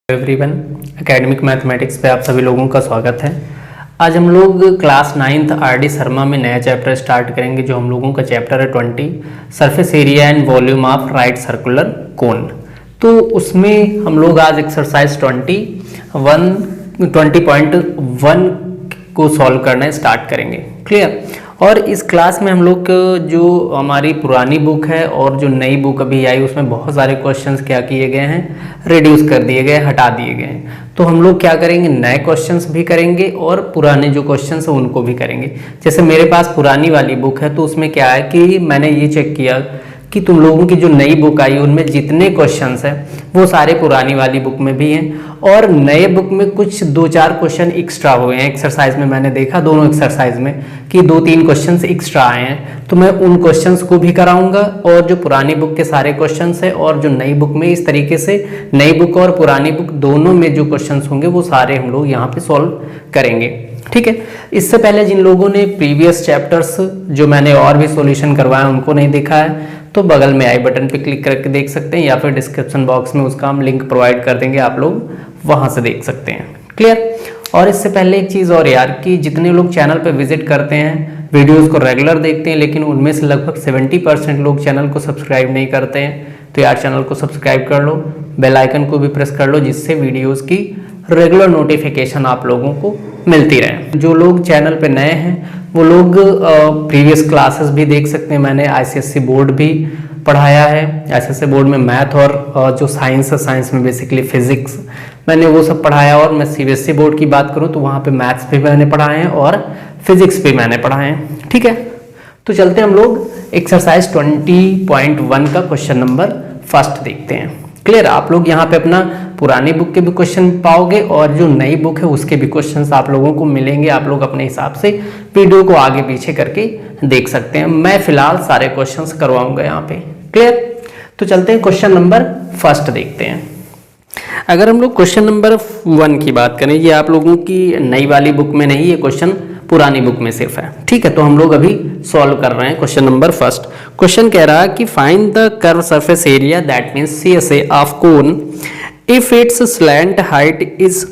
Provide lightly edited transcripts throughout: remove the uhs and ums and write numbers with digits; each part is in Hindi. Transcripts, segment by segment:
एवरीवन, एकेडमिक मैथमेटिक्स पे आप सभी लोगों का स्वागत है। आज हम लोग क्लास 9th आर.डी. शर्मा में नया चैप्टर स्टार्ट करेंगे जो हम लोगों का चैप्टर है 20 surface area and volume of right circular cone. तो उसमें हम लोग आज एक्सरसाइज 20.1 को सॉल्व करना स्टार्ट करेंगे। क्लियर। और इस क्लास में हम लोग जो हमारी पुरानी बुक है और जो नई बुक अभी आई उसमें बहुत सारे क्वेश्चंस क्या किए गए हैं, रिड्यूस कर दिए गए, हटा दिए गए हैं। तो हम लोग क्या करेंगे, नए क्वेश्चंस भी करेंगे और पुराने जो क्वेश्चंस हैं उनको भी करेंगे। जैसे मेरे पास पुरानी वाली बुक है तो उसमें क्या है कि मैंने ये चेक किया कि तुम लोगों की जो नई बुक आई उनमें जितने क्वेश्चंस हैं वो सारे पुरानी वाली बुक में भी हैं और नए बुक में कुछ 2-4 क्वेश्चन एक्स्ट्रा हुए हैं। एक्सरसाइज में मैंने देखा दोनों एक्सरसाइज में कि 2-3 क्वेश्चंस एक्स्ट्रा आए हैं, तो मैं उन क्वेश्चंस को भी कराऊंगा और जो पुरानी बुक के सारे क्वेश्चंस हैं और जो नई बुक में, इस तरीके से नई बुक और पुरानी बुक दोनों में जो क्वेश्चंस होंगे वो सारे हम लोग यहाँ पे सॉल्व करेंगे। ठीक है। इससे पहले जिन लोगों ने प्रीवियस चैप्टर्स जो मैंने और भी सॉल्यूशन करवाया उनको नहीं देखा है तो बगल में आई बटन पे क्लिक करके देख सकते हैं या फिर डिस्क्रिप्शन बॉक्स में उसका हम लिंक प्रोवाइड कर देंगे, आप लोग वहां से देख सकते हैं। क्लियर। और इससे पहले एक चीज़ और यार कि जितने लोग चैनल पे विजिट करते हैं, वीडियोस को रेगुलर देखते हैं, लेकिन उनमें से लगभग 70% लोग चैनल को सब्सक्राइब नहीं करते हैं, तो यार चैनल को सब्सक्राइब कर लो, बेल आइकन को भी प्रेस कर लो जिससे वीडियोज़ की रेगुलर नोटिफिकेशन आप लोगों को मिलती रहे। जो लोग चैनल पे नए हैं वो लोग प्रीवियस क्लासेस भी देख सकते हैं। मैंने आईसीएससी बोर्ड भी पढ़ाया है। आईसीएससी बोर्ड में मैथ और जो साइंस है, साइंस में बेसिकली फिजिक्स, मैंने वो सब पढ़ाया। और मैं सीबीएसई बोर्ड की बात करूं तो वहाँ पे मैथ्स भी मैंने पढ़ाए हैं और फिजिक्स भी मैंने पढ़ाए हैं। ठीक है। तो चलते हैं हम लोग एक्सरसाइज 20.1 का क्वेश्चन नंबर फर्स्ट देखते हैं। क्लियर। आप लोग यहाँ पे अपना पुरानी बुक के भी क्वेश्चन पाओगे और जो नई बुक है उसके भी क्वेश्चंस आप लोगों को मिलेंगे। आप लोग अपने हिसाब से वीडियो को आगे पीछे करके देख सकते हैं। मैं फिलहाल सारे क्वेश्चंस करवाऊंगा यहाँ पे। क्लियर। तो चलते हैं क्वेश्चन नंबर फर्स्ट देखते हैं। अगर हम लोग क्वेश्चन नंबर 1 की बात करें, ये आप लोगों की नई वाली बुक में नहीं, ये क्वेश्चन पुरानी बुक में सिर्फ है। ठीक है। तो हम लोग अभी सॉल्व कर रहे हैं क्वेश्चन नंबर फर्स्ट। क्वेश्चन कह रहा है कि find the curve surface area that means CSA of cone if it's slant height is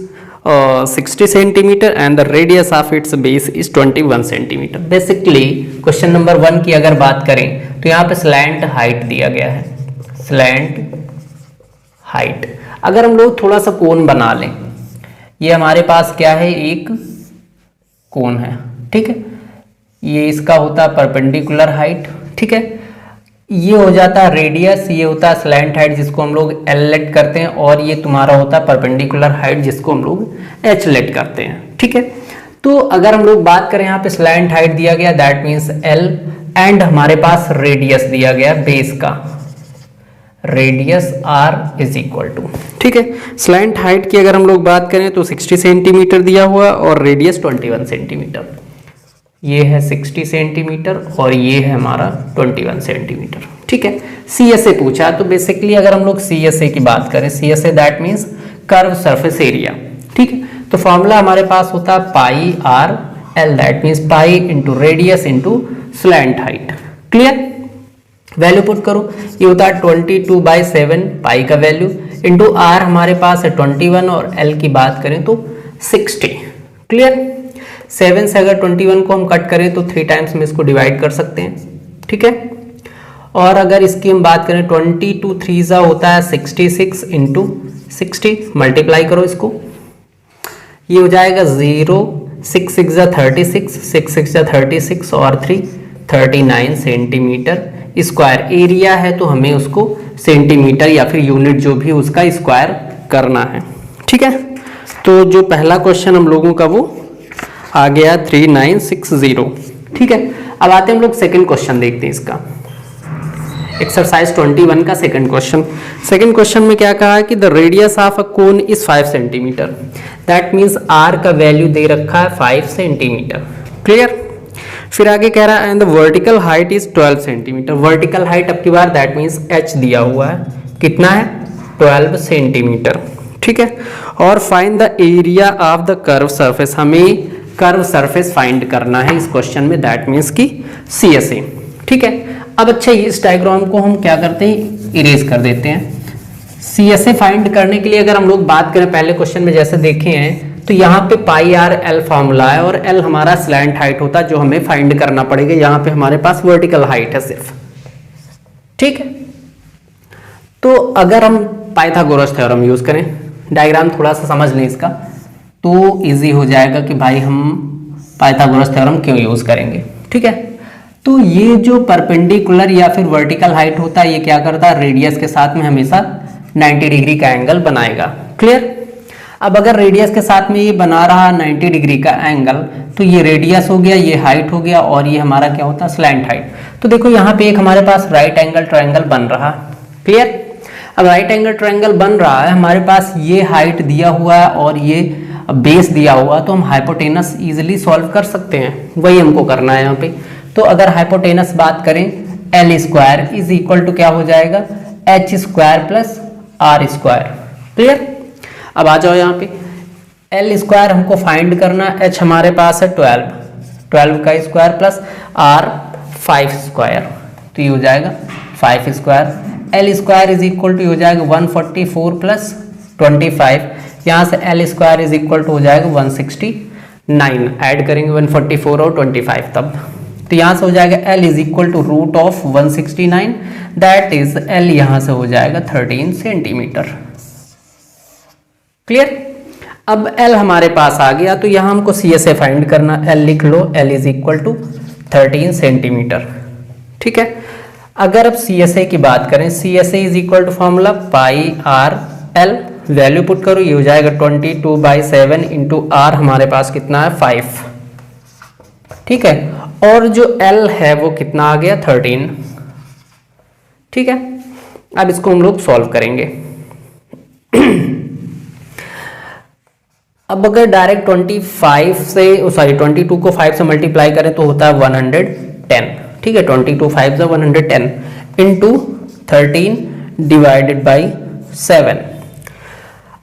60 centimetre and the radius of its base is 21 centimetre. Basically question number 1 की अगर बात करें तो यहाँ पे स्लैंट हाइट दिया गया है। स्लैंट हाइट अगर हम लोग थोड़ा सा कोन बना लें, ये हमारे पास क्या है, एक कोन है। ठीक है। ये इसका होता है परपेंडिकुलर हाइट। ठीक है। ये हो जाता है रेडियस, ये होता है स्लैंट हाइट जिसको हम लोग एल लेट करते हैं, और ये तुम्हारा होता है परपेंडिकुलर हाइट जिसको हम लोग एच लेट करते हैं। ठीक है। तो अगर हम लोग बात करें यहाँ पे स्लैंट हाइट दिया गया दैट मीन्स एल एंड हमारे पास रेडियस दिया गया बेस का, radius R is equal to. ठीक है। स्लैंट हाइट की अगर हम लोग बात करें तो 60 सेंटीमीटर दिया हुआ और रेडियस 21 सेंटीमीटर। ये है 60 सेंटीमीटर और ये है हमारा 21 सेंटीमीटर। ठीक है। सीएसए पूछा तो बेसिकली अगर हम लोग सीएसए की बात करें, CSA that means curve surface area. ठीक है। तो फॉर्मूला हमारे पास होता है pi R L that means pi into radius into slant height. Clear. Value put करो, ये होता है 22/7 पाई का वैल्यू इंटू आर हमारे पास है 21 और एल की बात करें तो 60। क्लियर। 7 से अगर 21 को हम कट करें तो 3 टाइम्स में इसको डिवाइड कर सकते हैं। ठीक है। और अगर इसकी हम बात करें 22 3 होता है 66 इंटू 60, मल्टीप्लाई करो इसको, ये हो जाएगा 0, 6 6 36, 6 6 36 और 3 39 सेंटीमीटर स्क्वायर। एरिया है तो हमें उसको सेंटीमीटर या फिर यूनिट जो भी उसका स्क्वायर करना है। ठीक है। तो जो पहला क्वेश्चन हम लोगों का वो आ गया 3960। ठीक है। अब आते हैं हम लोग सेकंड क्वेश्चन देखते हैं इसका, एक्सरसाइज 21 का सेकंड क्वेश्चन। सेकंड क्वेश्चन में क्या कहा है कि the radius of a cone is 5 centimetre that means R का वैल्यू दे रखा है 5 सेंटीमीटर। क्लियर। फिर आगे कह रहा है and the vertical height is 12 centimetre. Vertical height अब की बार दैट मीन्स एच दिया हुआ है, कितना है 12 सेंटीमीटर। ठीक है। और find the area of the curve surface, हमें कर्व सरफेस फाइंड करना है इस क्वेश्चन में दैट मीन्स की सीएसए। ठीक है। अब अच्छा इस डायग्राम को हम क्या करते हैं, इरेज कर देते हैं। CSA फाइंड करने के लिए अगर हम लोग बात करें, पहले क्वेश्चन में जैसे देखे हैं, तो यहाँ पे पाई आर एल फॉर्मूला है और एल हमारा स्लैंट हाइट होता है जो हमें फाइंड करना पड़ेगा। यहाँ पे हमारे पास वर्टिकल हाइट है सिर्फ, ठीक है। तो अगर हम पाइथागोरस थ्योरम यूज करें, डायग्राम थोड़ा सा समझ लें इसका, तो इजी हो जाएगा कि भाई हम पाइथागोरस थ्योरम क्यों यूज करेंगे, ठीक है। तो ये जो परपेंडिकुलर या फिर वर्टिकल हाइट होता है, ये क्या करता है, रेडियस के साथ में हमेशा 90 डिग्री का एंगल बनाएगा। क्लियर। अब अगर रेडियस के साथ में ये बना रहा 90 डिग्री का एंगल, तो ये रेडियस हो गया, ये हाइट हो गया, और ये हमारा क्या होता है, स्लैंट हाइट। तो देखो यहाँ पे एक हमारे पास राइट एंगल ट्रायंगल बन रहा। क्लियर। अब राइट एंगल ट्रायंगल बन रहा है, हमारे पास ये हाइट दिया हुआ है और ये बेस दिया हुआ, तो हम हाइपोटेनस इजिली सॉल्व कर सकते हैं, वही हमको करना है यहाँ पे। तो अगर हाइपोटेनस बात करें, L square is equal to क्या हो जाएगा, H square plus R square. Clear. अब आ जाओ यहाँ पे, एल स्क्वायर हमको फाइंड करना, एच हमारे पास है 12 का स्क्वायर प्लस आर 5 स्क्वायर, तो ये हो जाएगा 5 square. L square is equal to हो जाएगा 144 प्लस 25, यहाँ से L square is equal to हो जाएगा 169, ऐड करेंगे 144 और 25 तब, तो यहाँ से हो जाएगा L is equal to root of 169, that is L यहाँ से हो जाएगा 13 सेंटीमीटर। क्लियर। अब एल हमारे पास आ गया, तो यहाँ हमको CSA फाइंड करना, एल लिख लो, L is equal to 13 centimetre, ठीक है। अगर अब CSA की बात करें, CSA is equal to formula pi R L, value put करो, ये हो जाएगा 22/7 इंटू आर हमारे पास कितना है 5, ठीक है। और जो L है वो कितना आ गया 13, ठीक है। अब इसको हम लोग सॉल्व करेंगे। अब अगर डायरेक्ट 22 को 5 से मल्टीप्लाई करें तो होता है 110, ठीक है। 22 5 110 इंटू 13 डिवाइडेड बाई 7।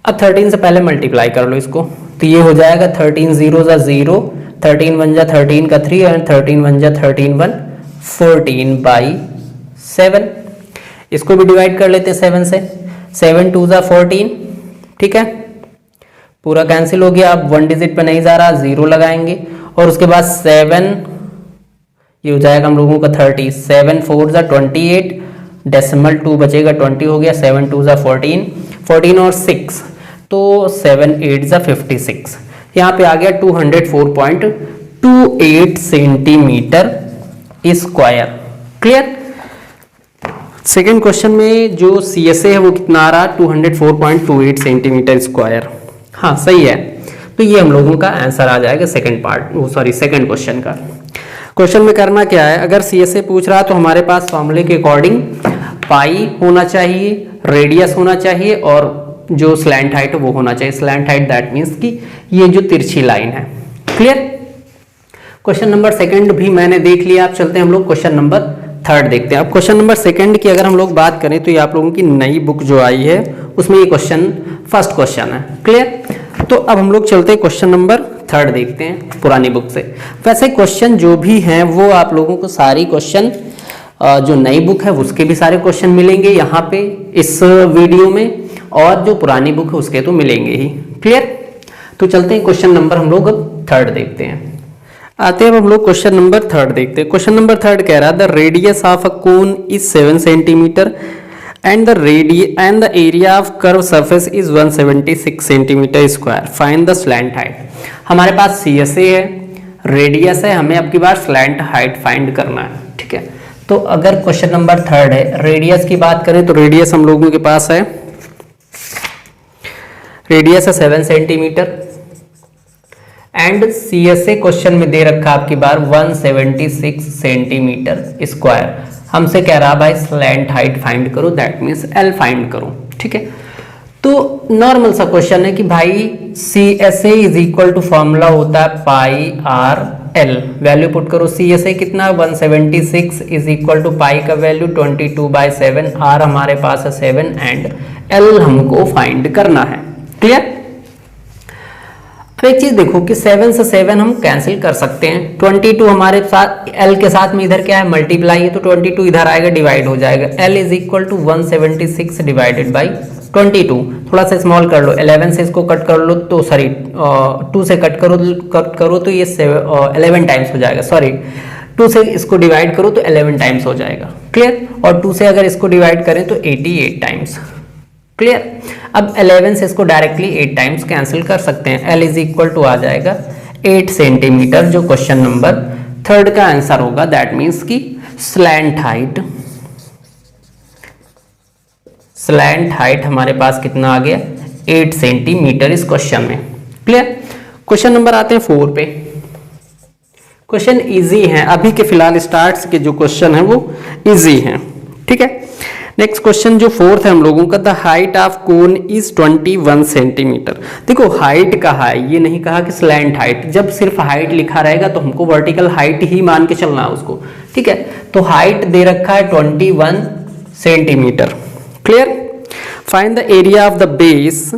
अब 13 से पहले मल्टीप्लाई कर लो इसको, तो ये हो जाएगा 13 0 जा 0, 13 1 जा 13 का 3 और 13 1 जा 13 1 14/7। इसको भी डिवाइड कर लेते हैं 7 से, 7 2 जा 14, ठीक है। पूरा कैंसिल हो गया, अब 1 डिजिट पे नहीं जा रहा, 0 लगाएंगे और उसके बाद 7, ये हो जाएगा हम लोगों का 30, 7 4 जा 28, डेसिमल 2 बचेगा 20 हो गया, 7 2 जा 14, 14 और 6 तो 7 8 जा 56, यहाँ पे आ गया 204.28 centimetre square. Clear. Second question में जो CSA है वो कितना आ रहा, 204.28 सेंटीमीटर स्क्वायर। हाँ सही है, तो ये हम लोगों का आंसर आ जाएगा सेकेंड क्वेश्चन का। क्वेश्चन में करना क्या है, अगर CSA पूछ रहा है तो हमारे पास फॉर्मूले के अकॉर्डिंग पाई होना चाहिए, रेडियस होना चाहिए और जो स्लैंट हाइट है वो होना चाहिए। स्लैंट हाइट दैट मीन्स कि ये जो तिरछी लाइन है। क्लियर। क्वेश्चन नंबर सेकंड भी मैंने देख लिया, अब चलते हैं हम लोग क्वेश्चन नंबर थर्ड देखते हैं। अब क्वेश्चन नंबर सेकंड की अगर हम लोग बात करें तो ये आप लोगों की नई बुक जो आई है उसमें ये क्वेश्चन फर्स्ट क्वेश्चन है। क्लियर। तो अब हम लोग चलते हैं क्वेश्चन नंबर थर्ड देखते हैं पुरानी बुक से। वैसे क्वेश्चन जो भी हैं वो आप लोगों को सारी क्वेश्चन जो नई बुक है उसके भी सारे क्वेश्चन मिलेंगे यहाँ पे इस वीडियो में, और जो पुरानी बुक है उसके तो मिलेंगे ही। क्लियर। तो चलते हैं क्वेश्चन नंबर हम लोग अब थर्ड देखते हैं। आते हैं अब हम लोग क्वेश्चन नंबर थर्ड देखते हैं। क्वेश्चन नंबर थर्ड कह रहा है the radius of a cone is 7 centimetre and the area of curved surface is 176 centimetre square, find the slant height. हमारे पास CSA है, रेडियस है, हमें अब की बार स्लैंट हाइट फाइंड करना है। ठीक है, तो अगर क्वेश्चन नंबर थर्ड है, रेडियस की बात करें तो रेडियस हम लोगों के पास है, रेडियस है 7 सेंटीमीटर एंड CSA क्वेश्चन में दे रखा आपकी बार 176 सेंटीमीटर स्क्वायर। हमसे कह रहा भाई स्लैंट हाइट फाइंड करो, दैट मीन्स L फाइंड करो। ठीक है, तो नॉर्मल सा क्वेश्चन है कि भाई CSA is equal to formula होता है pi R L. Value put करो, CSA कितना 176 इज इक्वल टू पाई का वैल्यू 22/7, आर हमारे पास है 7 एंड L हमको फाइंड करना है। क्लियर। एक चीज देखो कि 7 से 7 हम कैंसिल कर सकते हैं, 22 हमारे साथ L के साथ में इधर क्या है मल्टीप्लाई है, तो 22 इधर आएगा डिवाइड हो जाएगा। L is equal to 176 divided by 22, थोड़ा सा स्मॉल कर लो, 11 से इसको कट कर लो तो सॉरी 2 से कट करो तो ये 11 टाइम्स हो जाएगा, सॉरी 2 से इसको डिवाइड करो तो 11 टाइम्स हो जाएगा, क्लियर। और 2 से अगर इसको डिवाइड करें तो 88 टाइम्स, क्लियर। अब 11 से इसको डायरेक्टली 8 टाइम्स कैंसिल कर सकते हैं, L इज इक्वल टू आ जाएगा 8 सेंटीमीटर, जो क्वेश्चन नंबर 3 का आंसर होगा। दैट मीन्स कि स्लैंट हाइट हमारे पास कितना आ गया, 8 सेंटीमीटर इस क्वेश्चन में, क्लियर। क्वेश्चन नंबर आते हैं 4 पे। क्वेश्चन इजी हैं, अभी के फिलहाल स्टार्ट्स के जो क्वेश्चन है वो इजी हैं, ठीक है। नेक्स्ट क्वेश्चन जो 4th है हम लोगों का, the height of cone is 21 centimetre. देखो हाइट कहा है, ये नहीं कहा कि स्लैंट हाइट। जब सिर्फ हाइट लिखा रहेगा तो हमको वर्टिकल हाइट ही मान के चलना है उसको, ठीक है। तो हाइट दे रखा है 21 centimetre, clear. Find the area of the base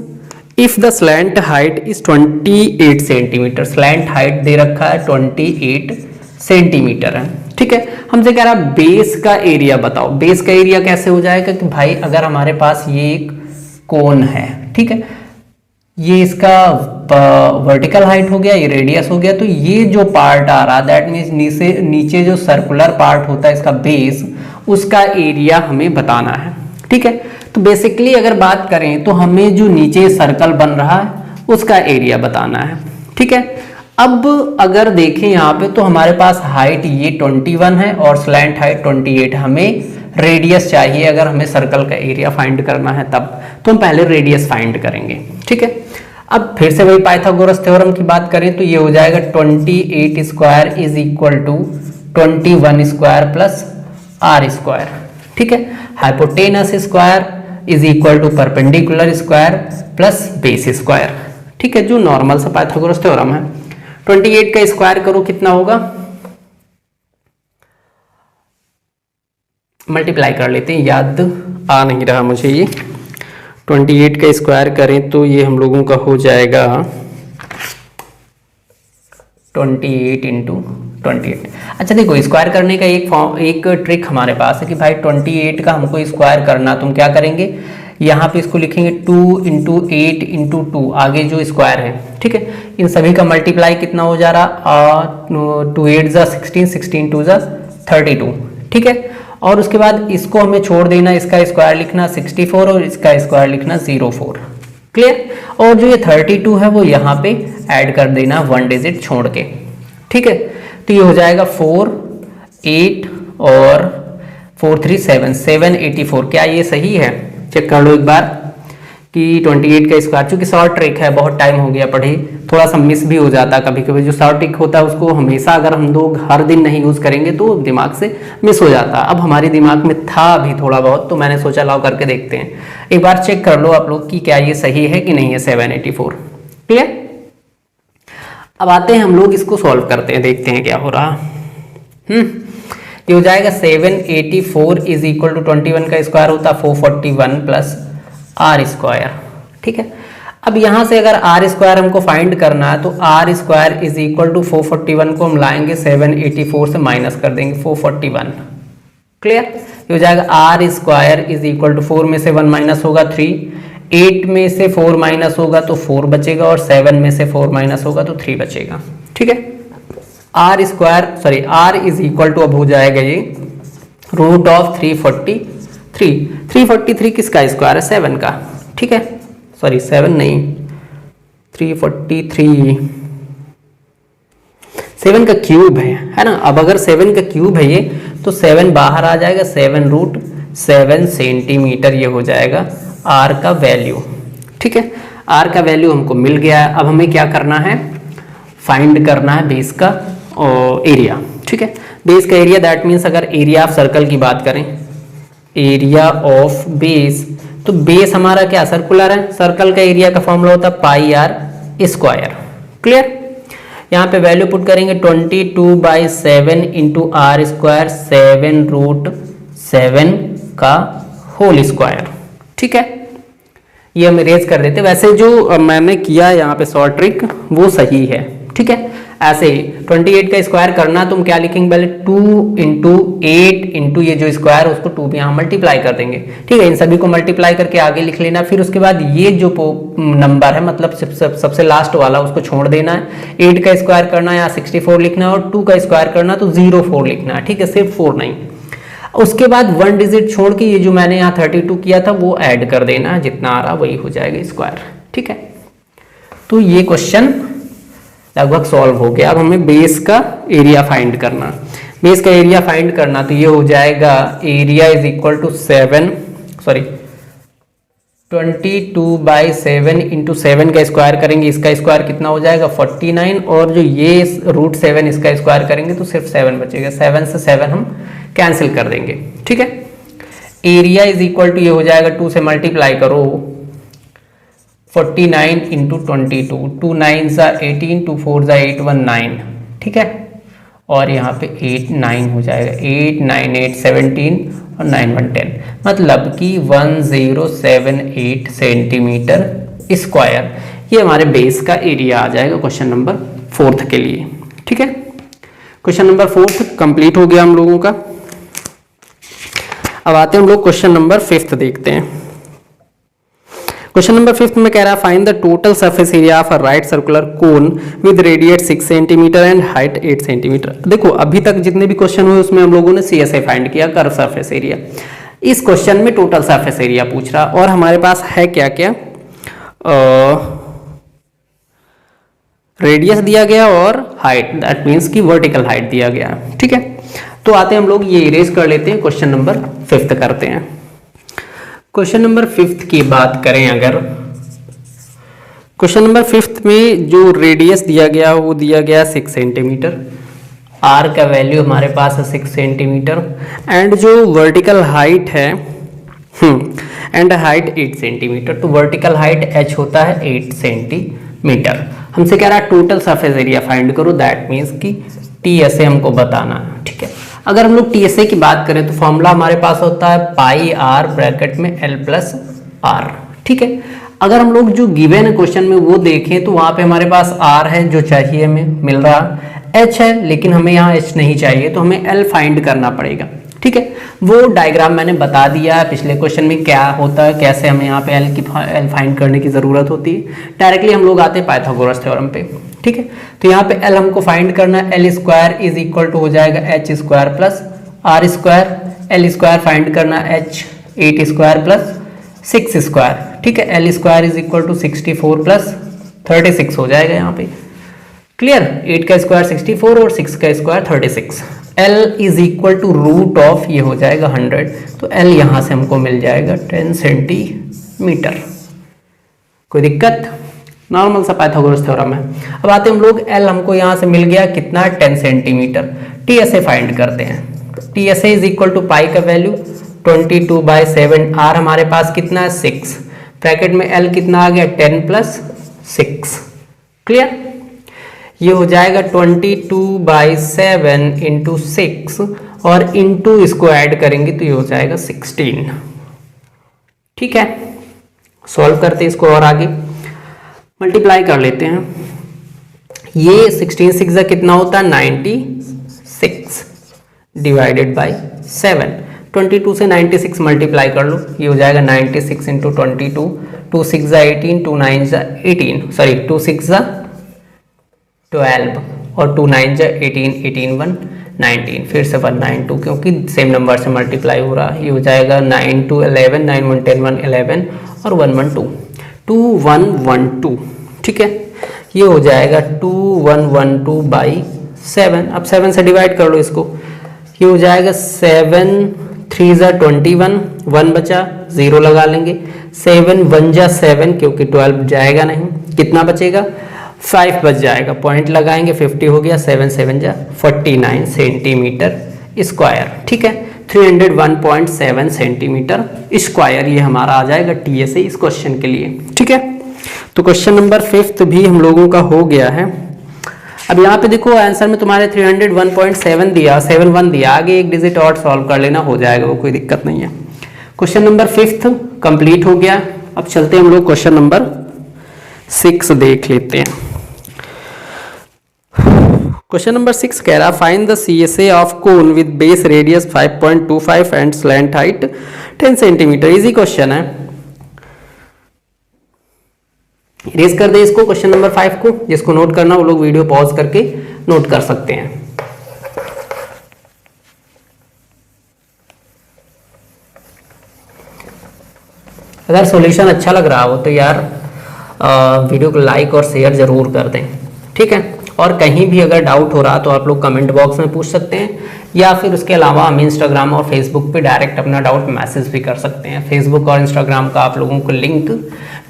if the slant height is 28 centimetre. Slant height दे रखा है 28 सेंटीमीटर है, ठीक है। हमसे कह रहा है बेस का एरिया बताओ। बेस का एरिया कैसे हो जाएगा कि भाई अगर हमारे पास ये एक कोन है, ठीक है, ये इसका वर्टिकल हाइट हो गया, ये रेडियस हो गया, तो ये जो पार्ट आ रहा दैट मीन्स नीचे जो सर्कुलर पार्ट होता है इसका बेस, उसका एरिया हमें बताना है, ठीक है। तो बेसिकली अगर बात करें तो हमें जो नीचे सर्कल बन रहा है उसका एरिया बताना है, ठीक है। अब अगर देखें यहाँ पे तो हमारे पास हाइट ये 21 है और स्लैंट हाइट 28, हमें रेडियस चाहिए अगर हमें सर्कल का एरिया फाइंड करना है तब, तो हम पहले रेडियस फाइंड करेंगे, ठीक है। अब फिर से वही पाइथागोरस थ्योरम की बात करें तो ये हो जाएगा 28 square is equal to 21 square plus R square, ठीक है। Hypotenuse square is equal to perpendicular square plus base square, ठीक है, जो नॉर्मल सा पाइथागोरस थ्योरम है। 28 का स्क्वायर करो कितना होगा, मल्टीप्लाई कर लेते हैं, याद आ नहीं रहा मुझे ये। 28 का स्क्वायर करें तो ये हम लोगों का हो जाएगा 28 इंटू 28। अच्छा देखो स्क्वायर करने का एक ट्रिक हमारे पास है कि भाई 28 का हमको स्क्वायर करना, तुम क्या करेंगे यहाँ पे इसको लिखेंगे 2 इंटू 8 इंटू 2, आगे जो स्क्वायर है, ठीक है। इन सभी का मल्टीप्लाई कितना हो जा रहा, 2 8 जा 16, 16 2 जा 32, ठीक है। और उसके बाद इसको हमें छोड़ देना, इसका स्क्वायर लिखना 64 और इसका स्क्वायर लिखना 04, क्लियर। और जो ये 32 है वो यहाँ पे ऐड कर देना 1 डिजिट छोड़ के, ठीक है। तो ये हो जाएगा 4 8 और 4 3 7 784। क्या ये सही है? चेक कर लो एक बार कि 28 का स्क्वायर, चूंकि शॉर्ट ट्रिक है, बहुत टाइम हो गया पढ़े, थोड़ा सा मिस भी हो जाता है कभी कभी। जो शॉर्ट ट्रिक होता है उसको हमेशा अगर हम लोग हर दिन नहीं यूज़ करेंगे तो दिमाग से मिस हो जाता है। अब हमारे दिमाग में था भी थोड़ा बहुत, तो मैंने सोचा लाओ करके देखते हैं। एक बार चेक कर लो आप लोग कि क्या ये सही है कि नहीं है 784, क्लियर। अब आते हैं हम लोग इसको सॉल्व करते हैं, देखते हैं क्या हो रहा। ये हो जाएगा 784 इज इक्वल टू 21 का स्क्वायर होता है 441 प्लस आर स्क्वायर, ठीक है। अब यहाँ से अगर आर स्क्वायर हमको फाइंड करना है तो R square is equal to 441 को हम लाएंगे 784 से माइनस कर देंगे 441, क्लियर। ये हो जाएगा R square is equal to 4 में से 1 माइनस होगा 3, 8 में से 4 माइनस होगा तो 4 बचेगा और 7 में से 4 माइनस होगा तो 3 बचेगा, ठीक है। आर इज इक्वल टू अब हो जाएगा ये रूट ऑफ 343 किसका स्क्वायर है 7 का, ठीक है। सॉरी 7 नहीं 343 7 का क्यूब है ना। अब अगर 7 का क्यूब है ये तो 7 बाहर आ जाएगा, 7√7 सेंटीमीटर ये हो जाएगा आर का वैल्यू, ठीक है। आर का वैल्यू हमको मिल गया है। अब हमें क्या करना है, फाइंड करना है बेस का एरिया, ठीक है। बेस का एरिया दैट मीन्स अगर एरिया ऑफ सर्कल की बात करें, एरिया ऑफ बेस, तो बेस हमारा क्या सर्कुलर है, सर्कल का एरिया का फॉर्मूला होता है पाई आर स्क्वायर, क्लियर। यहाँ पे वैल्यू पुट करेंगे 22/7 इंटू आर स्क्वायर 7√7 का होल स्क्वायर, ठीक है। ये हम इरेज कर देते। वैसे जो मैंने किया यहाँ पे शॉर्ट ट्रिक वो सही है, ठीक है। ऐसे ही 28 का स्क्वायर करना, तुम क्या लिखेंगे पहले 2 इंटू 8 इंटू ये जो स्क्वायर उसको 2 पे यहाँ मल्टीप्लाई कर देंगे, ठीक है। इन सभी को मल्टीप्लाई करके आगे लिख लेना। फिर उसके बाद ये जो नंबर है मतलब सबसे लास्ट वाला उसको छोड़ देना है। 8 का स्क्वायर करना है यहाँ 64 लिखना है, और 2 का स्क्वायर करना तो 04 लिखना है, ठीक है, सिर्फ 4 नहीं। उसके बाद 1 डिजिट छोड़ के ये जो मैंने यहाँ 32 किया था वो ऐड कर देना है, जितना आ रहा वही हो जाएगा स्क्वायर, ठीक है। तो ये क्वेश्चन लगभग सॉल्व हो गया। अब हमें बेस का एरिया फाइंड करना। बेस का एरिया फाइंड करना तो ये हो जाएगा area is equal to 22/7 into 7 का स्क्वायर करेंगे, इसका स्क्वायर कितना हो जाएगा 49, और जो ये √7 इसका स्क्वायर करेंगे तो सिर्फ 7 बचेगा। 7 से 7 हम कैंसिल कर देंगे, ठीक है। एरिया इज इक्वल टू ये हो जाएगा 2 से मल्टीप्लाई करो 49 इंटू 22, 2 9 सा 18, 2 4 सा 8 1 9, ठीक है। और यहाँ पे 8 9 हो जाएगा, 8 9 8 17 और 9 1 10, मतलब कि 1078 सेंटीमीटर स्क्वायर ये हमारे बेस का एरिया आ जाएगा क्वेश्चन नंबर 4 के लिए, ठीक है। क्वेश्चन नंबर 4 कंप्लीट हो गया हम लोगों का। अब आते हैं हम लोग क्वेश्चन नंबर 5 देखते हैं। क्वेश्चन नंबर 5 में कह रहा है find the total surface area of a right circular cone with radius 6 centimetre and height 8 centimetre. देखो अभी तक जितने भी क्वेश्चन हुए उसमें हम लोगों ने CSA फाइंड किया, कर्व सरफेस एरिया। इस क्वेश्चन में टोटल सरफेस एरिया पूछ रहा, और हमारे पास है क्या क्या, रेडियस दिया गया और हाइट, दैट मीन्स की वर्टिकल हाइट दिया गया, ठीक है। तो आते हैं हम लोग ये इरेज कर लेते हैं, क्वेश्चन नंबर 5 करते हैं। क्वेश्चन नंबर 5 की बात करें अगर, क्वेश्चन नंबर 5 में जो रेडियस दिया गया वो दिया गया 6 सेंटीमीटर, आर का वैल्यू हमारे पास है 6 सेंटीमीटर, एंड जो वर्टिकल हाइट है एंड हाइट 8 सेंटीमीटर। तो वर्टिकल हाइट h होता है 8 सेंटीमीटर। हमसे कह रहा है टोटल सरफेस एरिया फाइंड करो, दैट मीन्स कि TSA हमको बताना है, ठीक है। अगर हम लोग TSA की बात करें तो फॉर्मूला हमारे पास होता है पाई आर ब्रैकेट में L प्लस आर, ठीक है। अगर हम लोग जो गिवन क्वेश्चन में वो देखें तो वहां पे हमारे पास R है जो चाहिए हमें मिल रहा, H है लेकिन हमें यहाँ H नहीं चाहिए तो हमें L फाइंड करना पड़ेगा, ठीक है। वो डायग्राम मैंने बता दिया है पिछले क्वेश्चन में क्या होता है, कैसे हमें यहाँ पे L फाइंड करने की जरूरत होती है। डायरेक्टली हम लोग आते हैं पाइथागोरस थ्योरम पे, ठीक है। तो यहाँ पे L हमको फाइंड करना है, L square is equal to हो जाएगा H square plus R square, L square find करना H 8 स्क्वायर प्लस 6 स्क्वायर, ठीक है। L square is equal to 64 plus 36 हो जाएगा यहाँ पे, क्लियर। 8 का स्क्वायर 64 और 6 का square 36। L is equal to root of ये हो जाएगा 100, तो L यहाँ से हमको मिल जाएगा 10 सेंटीमीटर। कोई दिक्कत, नॉर्मल सा पाइथागोरस थ्योरम है। अब आते हैं हम लोग, L हमको यहाँ से मिल गया कितना 10 सेंटीमीटर। TSA फाइंड करते हैं। TSA इज इक्वल टू पाई का वैल्यू 22/7, R हमारे पास कितना है 6, ब्रैकेट में L कितना आ गया 10 प्लस 6, क्लियर। ये हो जाएगा 22/7 इंटू 6 और इंटू इसको ऐड करेंगे तो ये हो जाएगा 16, ठीक है। सॉल्व करते हैं इसको और आगे मल्टीप्लाई कर लेते हैं। ये 16 6 कितना होता है 96 डिवाइडेड बाई 7। 22 से 96 मल्टीप्लाई कर लो, ये हो जाएगा 96 इंटू 22, 2 6 18, 2 9 18, सॉरी 2 6 12 और 2 9 18, 18 1 19, फिर से 192 क्योंकि सेम नंबर से मल्टीप्लाई हो रहा है। ये हो जाएगा 9 2 11, 9 1 10 1 11 और 1 1 2, 2 1 1 2, ठीक है। ये हो जाएगा 2 1 1 2 बाई 7। अब 7 से डिवाइड कर लो इसको, ये हो जाएगा 7 3 21, 1 बचा 0 लगा लेंगे, 7 1 7 क्योंकि 12 जाएगा नहीं, कितना बचेगा 5 बच जाएगा, पॉइंट लगाएंगे 50 हो गया, 7 7 49 सेंटीमीटर स्क्वायर, ठीक है। 301.7 सेंटीमीटर स्क्वायर ये हमारा आ जाएगा TSA इस क्वेश्चन के लिए, ठीक है। तो क्वेश्चन नंबर 5 भी हम लोगों का हो गया है। अब यहाँ पे देखो आंसर में तुम्हारे 301.7 दिया, 71 दिया, आगे एक डिजिट और सॉल्व कर लेना, हो जाएगा वो, कोई दिक्कत नहीं है। क्वेश्चन नंबर 5 कंप्लीट हो गया। अब चलते हैं हम लोग क्वेश्चन नंबर 6 देख लेते हैं। क्वेश्चन नंबर 6 कह रहा find the CSA of cone with base radius 5.25 and slant height 10 centimetre. Easy question है, रेज कर दे इसको क्वेश्चन नंबर 5 को। जिसको नोट करना वो लोग वीडियो पॉज करके नोट कर सकते हैं। अगर सॉल्यूशन अच्छा लग रहा हो तो यार वीडियो को लाइक और शेयर जरूर कर दें, ठीक है। और कहीं भी अगर डाउट हो रहा तो आप लोग कमेंट बॉक्स में पूछ सकते हैं, या फिर उसके अलावा हम इंस्टाग्राम और फेसबुक पे डायरेक्ट अपना डाउट मैसेज भी कर सकते हैं। फेसबुक और इंस्टाग्राम का आप लोगों को लिंक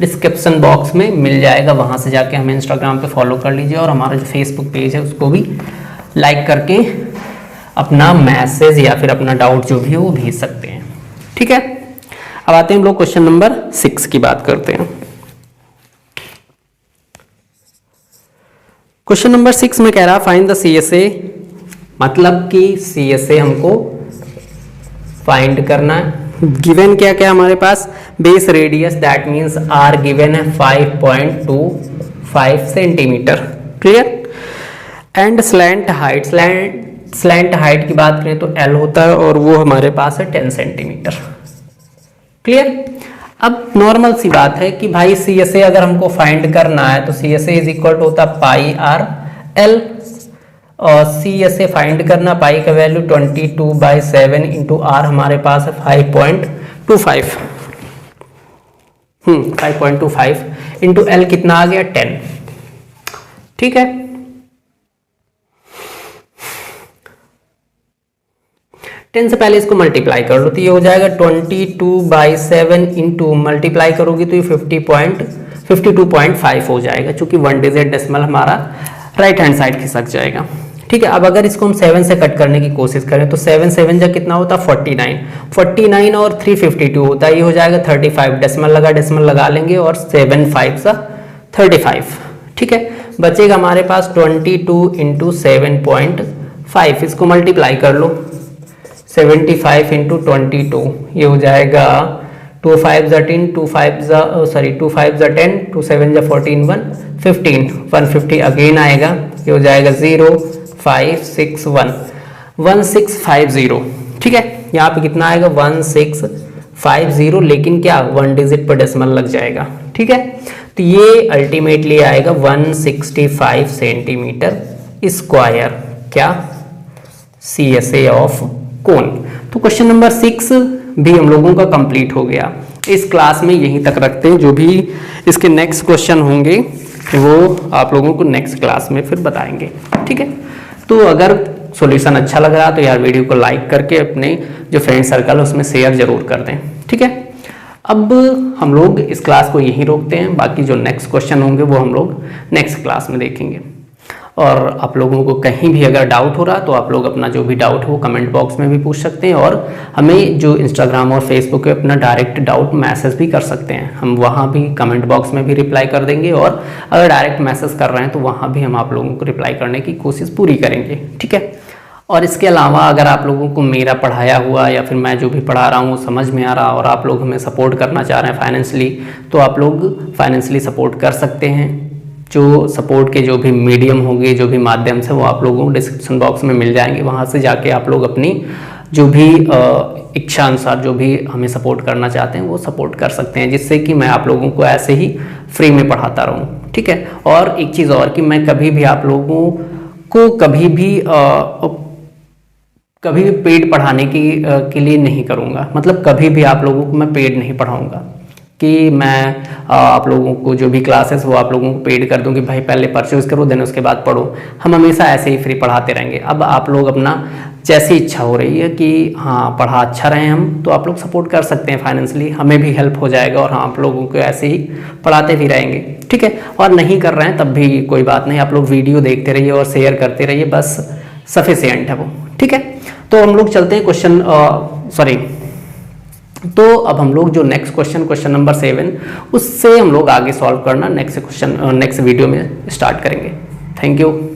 डिस्क्रिप्शन बॉक्स में मिल जाएगा, वहाँ से जाके हमें इंस्टाग्राम पे फॉलो कर लीजिए और हमारा जो फेसबुक पेज है उसको भी लाइक करके अपना मैसेज या फिर अपना डाउट जो भी हो वो भेज सकते हैं, ठीक है। अब आते हैं हम लोग क्वेश्चन नंबर 6 की बात करते हैं। क्वेश्चन नंबर 6 में कह रहा फाइंड द CSA, मतलब कि CSA हमको फाइंड करना है। गिवन क्या क्या हमारे पास, base radius that means R given है 5.25 centimetre, clear. And slant height, slant height की बात करें तो L होता है और वो हमारे पास है 10 सेंटीमीटर, क्लियर। अब नॉर्मल सी बात है कि भाई CSA अगर हमको फाइंड करना है तो CSA इज इक्वल टू होता है पाई आर एल, और CSA फाइंड करना, पाई का वैल्यू 22/7 इंटू आर हमारे पास है 5.25, 5.25 इंटू एल कितना आ गया 10, ठीक है। टेन से पहले इसको मल्टीप्लाई कर लो तो ये हो जाएगा 22/7 इंटू मल्टीप्लाई करोगी तो ये 52.5 हो जाएगा, चूंकि 1 डिजिट डेसिमल हमारा राइट हैंड साइड खिसक जाएगा, ठीक है। अब अगर इसको हम 7 से कट करने की कोशिश करें तो 7 7 जा कितना होता है 49 और 352 होता है, ये हो जाएगा 35, डेसिमल लगा लेंगे और 7 5 सा 35, ठीक है। बचेगा हमारे पास 22 इंटू 7.5, इसको मल्टीप्लाई कर लो 75 इंटू 22, ये हो जाएगा 2 5 जा 10, 2 5 जा 10, 2 7 जा 14, 15, 150 अगेन आएगा, ये हो जाएगा 0.561, 1650, ठीक है। यहाँ पे कितना आएगा 1650, लेकिन क्या 1 डिजिट पर डेसिमल लग जाएगा, ठीक है। तो ये अल्टीमेटली आएगा 165 सेंटीमीटर स्क्वायर, क्या CSA ऑफ कोन। तो क्वेश्चन नंबर 6 भी हम लोगों का कंप्लीट हो गया। इस क्लास में यहीं तक रखते हैं, जो भी इसके नेक्स्ट क्वेश्चन होंगे वो आप लोगों को नेक्स्ट क्लास में फिर बताएंगे, ठीक है। तो अगर सॉल्यूशन अच्छा लग रहा तो यार वीडियो को लाइक करके अपने जो फ्रेंड सर्कल है उसमें शेयर जरूर कर दें, ठीक है। अब हम लोग इस क्लास को यहीं रोकते हैं, बाकी जो नेक्स्ट क्वेश्चन होंगे वो हम लोग नेक्स्ट क्लास में देखेंगे। और आप लोगों को कहीं भी अगर डाउट हो रहा तो आप लोग अपना जो भी डाउट हो कमेंट बॉक्स में भी पूछ सकते हैं, और हमें जो इंस्टाग्राम और फेसबुक पे अपना डायरेक्ट डाउट मैसेज भी कर सकते हैं, हम वहाँ भी कमेंट बॉक्स में भी रिप्लाई कर देंगे, और अगर डायरेक्ट मैसेज कर रहे हैं तो वहाँ भी हम आप लोगों को रिप्लाई करने की कोशिश पूरी करेंगे, ठीक है। और इसके अलावा अगर आप लोगों को मेरा पढ़ाया हुआ या फिर मैं जो भी पढ़ा रहा हूँ समझ में आ रहा और आप लोग हमें सपोर्ट करना चाह रहे हैं फाइनेंशियली, तो आप लोग फाइनेंशियली सपोर्ट कर सकते हैं। जो सपोर्ट के जो भी मीडियम होंगे, जो भी माध्यम से, वो आप लोगों को डिस्क्रिप्शन बॉक्स में मिल जाएंगे, वहाँ से जाके आप लोग अपनी जो भी इच्छा अनुसार जो भी हमें सपोर्ट करना चाहते हैं वो सपोर्ट कर सकते हैं, जिससे कि मैं आप लोगों को ऐसे ही फ्री में पढ़ाता रहूँ, ठीक है। और एक चीज़ और कि मैं कभी भी आप लोगों को कभी भी पेड पढ़ाने के लिए नहीं करूँगा, मतलब कभी भी आप लोगों को मैं पेड नहीं पढ़ाऊँगा कि मैं आप लोगों को जो भी क्लासेस वो आप लोगों को पेड कर दूं कि भाई पहले परचेज करो देन उसके बाद पढ़ो। हम हमेशा ऐसे ही फ्री पढ़ाते रहेंगे। अब आप लोग अपना जैसी इच्छा हो रही है कि हाँ पढ़ा अच्छा रहे हम, तो आप लोग सपोर्ट कर सकते हैं फाइनेंशियली, हमें भी हेल्प हो जाएगा और आप लोगों को ऐसे ही पढ़ाते भी रहेंगे, ठीक है। और नहीं कर रहे हैं तब भी कोई बात नहीं, आप लोग वीडियो देखते रहिए और शेयर करते रहिए, बस सफिशिएंट है वो, ठीक है। तो हम लोग चलते हैं तो अब हम लोग जो नेक्स्ट क्वेश्चन नंबर 7 उससे हम लोग आगे सॉल्व करना नेक्स्ट वीडियो में स्टार्ट करेंगे। Thank you.